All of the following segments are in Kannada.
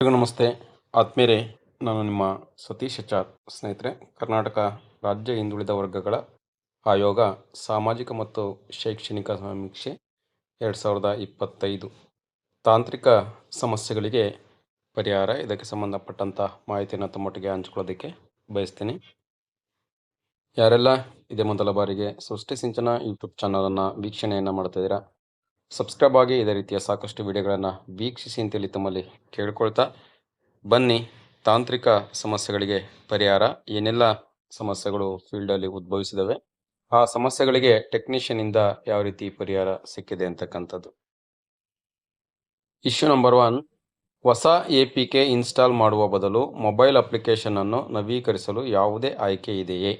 ಎಲ್ರಿಗೂ ನಮಸ್ತೆ ಆತ್ಮೀಯರೇ, ನಾನು ನಿಮ್ಮ ಸತೀಶ್ HR. ಸ್ನೇಹಿತರೆ, ಕರ್ನಾಟಕ ರಾಜ್ಯ ಹಿಂದುಳಿದ ವರ್ಗಗಳ ಆಯೋಗ ಸಾಮಾಜಿಕ ಮತ್ತು ಶೈಕ್ಷಣಿಕ ಸಮೀಕ್ಷೆ 2025 ತಾಂತ್ರಿಕ ಸಮಸ್ಯೆಗಳಿಗೆ ಪರಿಹಾರ, ಇದಕ್ಕೆ ಸಂಬಂಧಪಟ್ಟಂಥ ಮಾಹಿತಿಯನ್ನು ತಮ್ಮೊಟ್ಟಿಗೆ ಹಂಚ್ಕೊಳ್ಳೋದಕ್ಕೆ ಬಯಸ್ತೀನಿ. ಯಾರೆಲ್ಲ ಇದೇ ಮೊದಲ ಬಾರಿಗೆ ಸೃಷ್ಟಿ ಸಿಂಚನ ಯೂಟ್ಯೂಬ್ ಚಾನಲನ್ನು ವೀಕ್ಷಣೆಯನ್ನು ಮಾಡ್ತಾಯಿದ್ದೀರಾ, ಸಬ್ಸ್ಕ್ರೈಬ್ ಆಗಿ ಇದೇ ರೀತಿಯ ಸಾಕಷ್ಟು ವಿಡಿಯೋಗಳನ್ನು ವೀಕ್ಷಿಸಿ ಅಂತೇಳಿ ತಮ್ಮಲ್ಲಿ ಕೇಳ್ಕೊಳ್ತಾ, ಬನ್ನಿ ತಾಂತ್ರಿಕ ಸಮಸ್ಯೆಗಳಿಗೆ ಪರಿಹಾರ. ಏನೆಲ್ಲ ಸಮಸ್ಯೆಗಳು ಫೀಲ್ಡಲ್ಲಿ ಉದ್ಭವಿಸಿದವೆ, ಆ ಸಮಸ್ಯೆಗಳಿಗೆ ಟೆಕ್ನಿಷಿಯನಿಂದ ಯಾವ ರೀತಿ ಪರಿಹಾರ ಸಿಕ್ಕಿದೆ ಅಂತಕ್ಕಂಥದ್ದು. ಇಶ್ಯೂ ನಂಬರ್ 1, ಹೊಸ APK ಇನ್ಸ್ಟಾಲ್ ಮಾಡುವ ಬದಲು ಮೊಬೈಲ್ ಅಪ್ಲಿಕೇಶನ್ ಅನ್ನು ನವೀಕರಿಸಲು ಯಾವುದೇ ಆಯ್ಕೆ ಇದೆಯೇ?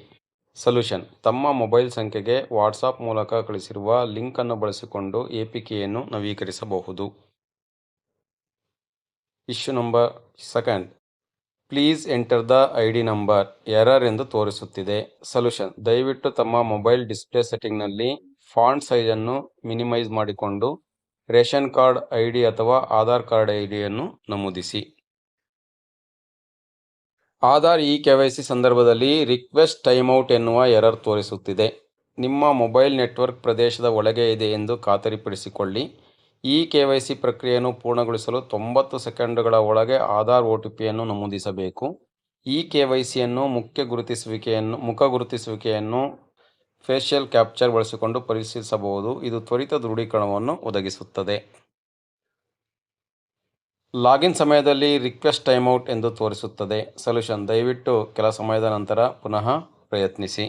ಸೊಲ್ಯೂಷನ್: ತಮ್ಮ ಮೊಬೈಲ್ ಸಂಖ್ಯೆಗೆ ವಾಟ್ಸಾಪ್ ಮೂಲಕ ಕಳಿಸಿರುವ ಲಿಂಕ್ ಅನ್ನು ಬಳಸಿಕೊಂಡು APKಯನ್ನು ನವೀಕರಿಸಬಹುದು. Issue number 2, please enter the ID number, error ಎಂದು ತೋರಿಸುತ್ತಿದೆ. ಸೊಲ್ಯೂಷನ್: ದಯವಿಟ್ಟು ತಮ್ಮ ಮೊಬೈಲ್ ಡಿಸ್ಪ್ಲೇ ಸೆಟ್ಟಿಂಗ್ನಲ್ಲಿ ಫಾಂಟ್ ಸೈಜನ್ನು ಮಿನಿಮೈಸ್ ಮಾಡಿಕೊಂಡು ರೇಷನ್ ಕಾರ್ಡ್ ID ಅಥವಾ ಆಧಾರ್ ಕಾರ್ಡ್ IDಯನ್ನು ನಮೂದಿಸಿ. ಆಧಾರ್ KYC ಸಂದರ್ಭದಲ್ಲಿ ರಿಕ್ವೆಸ್ಟ್ ಟೈಮ್ಔಟ್ ಎನ್ನುವ ಎರರ್ ತೋರಿಸುತ್ತಿದೆ. ನಿಮ್ಮ ಮೊಬೈಲ್ ನೆಟ್ವರ್ಕ್ ಪ್ರದೇಶದ ಒಳಗೆ ಇದೆ ಎಂದು ಖಾತರಿಪಡಿಸಿಕೊಳ್ಳಿ. KYC ಪ್ರಕ್ರಿಯೆಯನ್ನು ಪೂರ್ಣಗೊಳಿಸಲು 90 ಸೆಕೆಂಡುಗಳ ಒಳಗೆ ಆಧಾರ್ OTPಯನ್ನು ನಮೂದಿಸಬೇಕು. KYCಯನ್ನು ಮುಖ ಗುರುತಿಸುವಿಕೆಯನ್ನು ಫೇಶಿಯಲ್ ಕ್ಯಾಪ್ಚರ್ ಬಳಸಿಕೊಂಡು ಪರಿಶೀಲಿಸಬಹುದು. ಇದು ತ್ವರಿತ ದೃಢೀಕರಣವನ್ನು ಒದಗಿಸುತ್ತದೆ. ಲಾಗಿನ್ ಸಮಯದಲ್ಲಿ ರಿಕ್ವೆಸ್ಟ್ ಟೈಮ್ಔಟ್ ಎಂದು ತೋರಿಸುತ್ತದೆ. ಸೊಲ್ಯೂಷನ್: ದಯವಿಟ್ಟು ಕೆಲ ಸಮಯದ ನಂತರ ಪುನಃ ಪ್ರಯತ್ನಿಸಿ.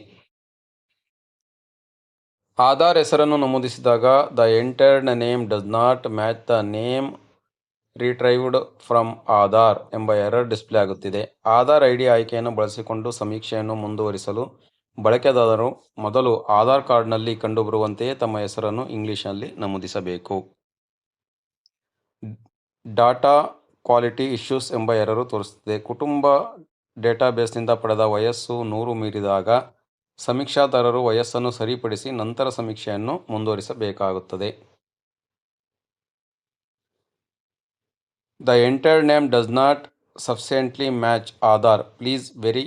ಆಧಾರ್ ಹೆಸರನ್ನು ನಮೂದಿಸಿದಾಗ the entered name does not match the name retrieved from Aadhaar ಎಂಬ ಎರರ್ ಡಿಸ್ಪ್ಲೇ ಆಗುತ್ತಿದೆ. ಆಧಾರ್ ID ಆಯ್ಕೆಯನ್ನು ಬಳಸಿಕೊಂಡು ಸಮೀಕ್ಷೆಯನ್ನು ಮುಂದುವರಿಸಲು ಬಳಕೆದಾರರು ಮೊದಲು ಆಧಾರ್ ಕಾರ್ಡ್ನಲ್ಲಿ ಕಂಡುಬರುವಂತೆಯೇ ತಮ್ಮ ಹೆಸರನ್ನು ಇಂಗ್ಲಿಷ್ನಲ್ಲಿ ನಮೂದಿಸಬೇಕು. ಡಾಟಾ ಕ್ವಾಲಿಟಿ ಇಶ್ಯೂಸ್ ಎಂಬ ಎರರ್ ತೋರಿಸುತ್ತದೆ. ಕುಟುಂಬ ಡೇಟಾಬೇಸ್ನಿಂದ ಪಡೆದ ವಯಸ್ಸು 100 ಮೀರಿದಾಗ ಸಮೀಕ್ಷಾದಾರರು ವಯಸ್ಸನ್ನು ಸರಿಪಡಿಸಿ ನಂತರ ಸಮೀಕ್ಷೆಯನ್ನು ಮುಂದುವರಿಸಬೇಕಾಗುತ್ತದೆ. The entered name does not sufficiently match Aadhaar, please very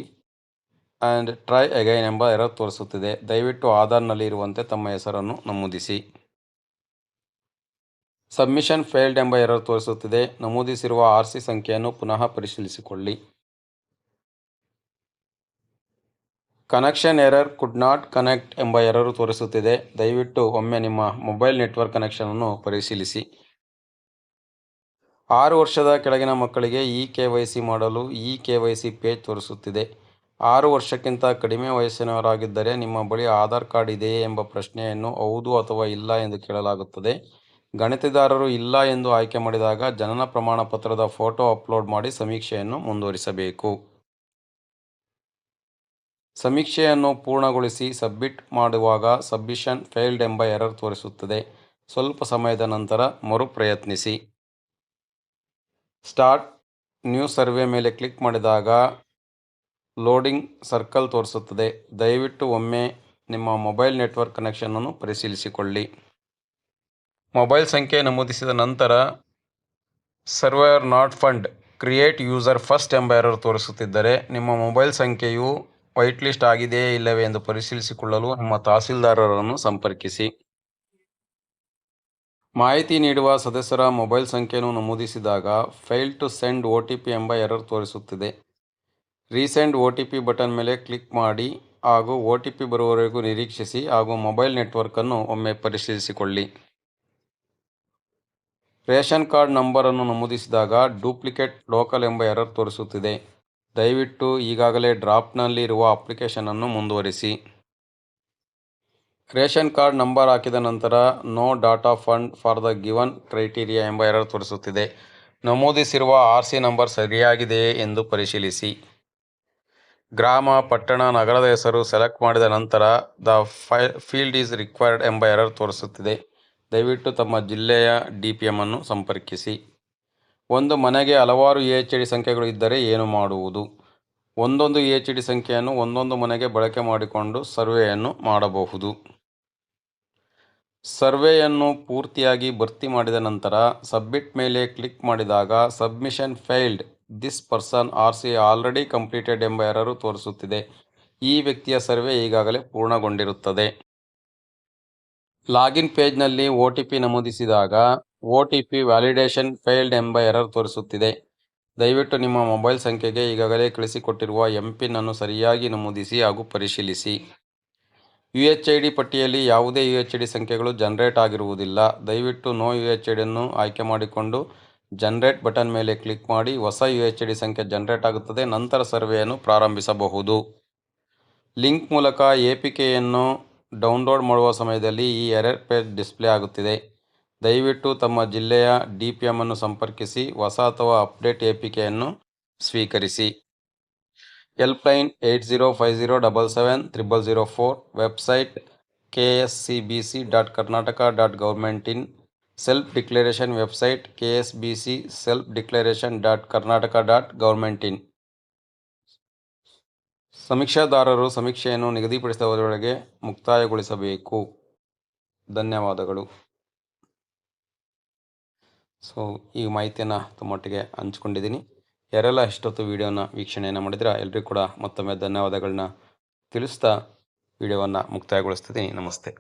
and try again ಎಂಬ ಎರರ್ ತೋರಿಸುತ್ತಿದೆ. ದಯವಿಟ್ಟು ಆಧಾರ್ನಲ್ಲಿ ಇರುವಂತೆ ತಮ್ಮ ಹೆಸರನ್ನು ನಮೂದಿಸಿ. ಸಬ್ಮಿಷನ್ ಫೇಲ್ಡ್ ಎಂಬ ಎರರ್ ತೋರಿಸುತ್ತಿದೆ. ನಮೂದಿಸಿರುವ RC ಸಂಖ್ಯೆಯನ್ನು ಪುನಃ ಪರಿಶೀಲಿಸಿಕೊಳ್ಳಿ. Connection error could not connect ಎಂಬ ಎರರ್ ತೋರಿಸುತ್ತಿದೆ. ದಯವಿಟ್ಟು ಒಮ್ಮೆ ನಿಮ್ಮ ಮೊಬೈಲ್ ನೆಟ್ವರ್ಕ್ ಕನೆಕ್ಷನ್ ಅನ್ನು ಪರಿಶೀಲಿಸಿ. 6 ವರ್ಷದ ಕೆಳಗಿನ ಮಕ್ಕಳಿಗೆ KYC ಮಾಡಲು KYC ಪೇಜ್ ತೋರಿಸುತ್ತಿದೆ. 6 ವರ್ಷಕ್ಕಿಂತ ಕಡಿಮೆ ವಯಸ್ಸಿನವರಾಗಿದ್ದರೆ ನಿಮ್ಮ ಬಳಿ ಆಧಾರ್ ಕಾರ್ಡ್ ಇದೆಯೇ ಎಂಬ ಪ್ರಶ್ನೆಯನ್ನು ಹೌದು ಅಥವಾ ಇಲ್ಲ ಎಂದು ಕೇಳಲಾಗುತ್ತದೆ. ಗಣತಿದಾರರು ಇಲ್ಲ ಎಂದು ಆಯ್ಕೆ ಮಾಡಿದಾಗ ಜನನ ಪ್ರಮಾಣ ಪತ್ರದ ಫೋಟೋ ಅಪ್ಲೋಡ್ ಮಾಡಿ ಸಮೀಕ್ಷೆಯನ್ನು ಮುಂದುವರಿಸಬೇಕು. ಸಮೀಕ್ಷೆಯನ್ನು ಪೂರ್ಣಗೊಳಿಸಿ ಸಬ್ಮಿಟ್ ಮಾಡುವಾಗ ಸಬ್ಮಿಷನ್ ಫೇಲ್ಡ್ ಎಂಬ ಎರರ್ ತೋರಿಸುತ್ತದೆ. ಸ್ವಲ್ಪ ಸಮಯದ ನಂತರ ಮರುಪ್ರಯತ್ನಿಸಿ. ಸ್ಟಾರ್ಟ್ ನ್ಯೂ ಸರ್ವೆ ಮೇಲೆ ಕ್ಲಿಕ್ ಮಾಡಿದಾಗ ಲೋಡಿಂಗ್ ಸರ್ಕಲ್ ತೋರಿಸುತ್ತದೆ. ದಯವಿಟ್ಟು ಒಮ್ಮೆ ನಿಮ್ಮ ಮೊಬೈಲ್ ನೆಟ್ವರ್ಕ್ ಕನೆಕ್ಷನ್ ಅನ್ನು ಪರಿಶೀಲಿಸಿಕೊಳ್ಳಿ. ಮೊಬೈಲ್ ಸಂಖ್ಯೆ ನಮೂದಿಸಿದ ನಂತರ server not fund, create user first ಎಂಬ ಎರರ್ ತೋರಿಸುತ್ತಿದ್ದರೆ ನಿಮ್ಮ ಮೊಬೈಲ್ ಸಂಖ್ಯೆಯು ವೈಟ್ ಲಿಸ್ಟ್ ಆಗಿದೆಯೇ ಇಲ್ಲವೇ ಎಂದು ಪರಿಶೀಲಿಸಿಕೊಳ್ಳಲು ನಿಮ್ಮ ತಹಸೀಲ್ದಾರರನ್ನು ಸಂಪರ್ಕಿಸಿ. ಮಾಹಿತಿ ನೀಡುವ ಸದಸ್ಯರ ಮೊಬೈಲ್ ಸಂಖ್ಯೆಯನ್ನು ನಮೂದಿಸಿದಾಗ ಫೇಲ್ ಟು ಸೆಂಡ್ OTP ಎಂಬ ಎರರ್ ತೋರಿಸುತ್ತಿದೆ. ರೀಸೆಂಡ್ OTP ಬಟನ್ ಮೇಲೆ ಕ್ಲಿಕ್ ಮಾಡಿ ಹಾಗೂ OTP ಬರುವವರೆಗೂ ನಿರೀಕ್ಷಿಸಿ ಹಾಗೂ ಮೊಬೈಲ್ ನೆಟ್ವರ್ಕನ್ನು ಒಮ್ಮೆ ಪರಿಶೀಲಿಸಿಕೊಳ್ಳಿ. ರೇಷನ್ ಕಾರ್ಡ್ ನಂಬರನ್ನು ನಮೂದಿಸಿದಾಗ ಡೂಪ್ಲಿಕೇಟ್ ಲೋಕಲ್ ಎಂಬ ಎರರ್ ತೋರಿಸುತ್ತಿದೆ. ದಯವಿಟ್ಟು ಈಗಾಗಲೇ ಡ್ರಾಫ್ಟ್ನಲ್ಲಿ ಇರುವ ಅಪ್ಲಿಕೇಶನ್ ಅನ್ನು ಮುಂದುವರಿಸಿ. ರೇಷನ್ ಕಾರ್ಡ್ ನಂಬರ್ ಹಾಕಿದ ನಂತರ no data found for the given criteria ಎಂಬ ಎರರ್ ತೋರಿಸುತ್ತಿದೆ. ನಮೂದಿಸಿರುವ RC ನಂಬರ್ ಸರಿಯಾಗಿದೆಯೇ ಎಂದು ಪರಿಶೀಲಿಸಿ. ಗ್ರಾಮ, ಪಟ್ಟಣ, ನಗರದ ಹೆಸರು ಸೆಲೆಕ್ಟ್ ಮಾಡಿದ ನಂತರ ದ ಫೀಲ್ಡ್ ಈಸ್ ರಿಕ್ವೈರ್ಡ್ ಎಂಬ ಎರರ್ ತೋರಿಸುತ್ತಿದೆ. ದಯವಿಟ್ಟು ತಮ್ಮ ಜಿಲ್ಲೆಯ DPM ಅನ್ನು ಸಂಪರ್ಕಿಸಿ. ಒಂದು ಮನೆಗೆ ಹಲವಾರು EHD ಸಂಖ್ಯೆಗಳು ಇದ್ದರೆ ಏನು ಮಾಡುವುದು? ಒಂದೊಂದು EHD ಸಂಖ್ಯೆಯನ್ನು ಒಂದೊಂದು ಮನೆಗೆ ಬಳಕೆ ಮಾಡಿಕೊಂಡು ಸರ್ವೆಯನ್ನು ಮಾಡಬಹುದು. ಸರ್ವೆಯನ್ನು ಪೂರ್ತಿಯಾಗಿ ಭರ್ತಿ ಮಾಡಿದ ನಂತರ ಸಬ್ಮಿಟ್ ಮೇಲೆ ಕ್ಲಿಕ್ ಮಾಡಿದಾಗ submission failed, this person are already completed ಎಂಬ ಎರರು ತೋರಿಸುತ್ತಿದೆ. ಈ ವ್ಯಕ್ತಿಯ ಸರ್ವೆ ಈಗಾಗಲೇ ಪೂರ್ಣಗೊಂಡಿರುತ್ತದೆ. ಲಾಗಿನ್ ಪೇಜ್ನಲ್ಲಿ OTP ನಮೂದಿಸಿದಾಗ OTP ವ್ಯಾಲಿಡೇಷನ್ ಫೇಲ್ಡ್ ಎಂಬ ಎರರ್ ತೋರಿಸುತ್ತಿದೆ. ದಯವಿಟ್ಟು ನಿಮ್ಮ ಮೊಬೈಲ್ ಸಂಖ್ಯೆಗೆ ಈಗಾಗಲೇ ಕಳಿಸಿಕೊಟ್ಟಿರುವ MPIN ಅನ್ನು ಸರಿಯಾಗಿ ನಮೂದಿಸಿ ಹಾಗೂ ಪರಿಶೀಲಿಸಿ. UHID ಪಟ್ಟಿಯಲ್ಲಿ ಯಾವುದೇ UHID ಸಂಖ್ಯೆಗಳು ಜನರೇಟ್ ಆಗಿರುವುದಿಲ್ಲ. ದಯವಿಟ್ಟು ನೋ UHID ಅನ್ನು ಆಯ್ಕೆ ಮಾಡಿಕೊಂಡು ಜನರೇಟ್ ಬಟನ್ ಮೇಲೆ ಕ್ಲಿಕ್ ಮಾಡಿ ಹೊಸ UHID ಸಂಖ್ಯೆ ಜನರೇಟ್ ಆಗುತ್ತದೆ. ನಂತರ ಸರ್ವೆಯನ್ನು ಪ್ರಾರಂಭಿಸಬಹುದು. ಲಿಂಕ್ ಮೂಲಕ APKಯನ್ನು ಡೌನ್ಲೋಡ್ ಮಾಡುವ ಸಮಯದಲ್ಲಿ ಈ ಎರರ್ ಪೇಜ್ ಡಿಸ್ಪ್ಲೇ ಆಗುತ್ತಿದೆ. ದಯವಿಟ್ಟು ತಮ್ಮ ಜಿಲ್ಲೆಯ DPM ಅನ್ನು ಸಂಪರ್ಕಿಸಿ ಹೊಸ ಅಥವಾ ಅಪ್ಡೇಟ್ APKಯನ್ನು ಸ್ವೀಕರಿಸಿ. Helpline 8050777004, website kscbc.karnataka.governmentin, self declaration website ksbc.selfdeclaration.karnataka.governmentin. ಸಮೀಕ್ಷಾದಾರರು ಸಮೀಕ್ಷೆಯನ್ನು ನಿಗದಿಪಡಿಸಿದ ಅವಧಿಯೊಳಗೆ ಮುಕ್ತಾಯಗೊಳಿಸಬೇಕು. ಧನ್ಯವಾದಗಳು. ಈ ಮಾಹಿತಿಯನ್ನು ತಮ್ಮೊಟ್ಟಿಗೆ ಹಂಚ್ಕೊಂಡಿದ್ದೀನಿ. ಯಾರೆಲ್ಲ ಇಷ್ಟೊತ್ತು ವಿಡಿಯೋನ ವೀಕ್ಷಣೆಯನ್ನು ಮಾಡಿದ್ರೆ ಎಲ್ರಿಗೂ ಕೂಡ ಮತ್ತೊಮ್ಮೆ ಧನ್ಯವಾದಗಳನ್ನ ತಿಳಿಸ್ತಾ ವಿಡಿಯೋವನ್ನು ಮುಕ್ತಾಯಗೊಳಿಸ್ತಿದ್ದೀನಿ. ನಮಸ್ತೆ.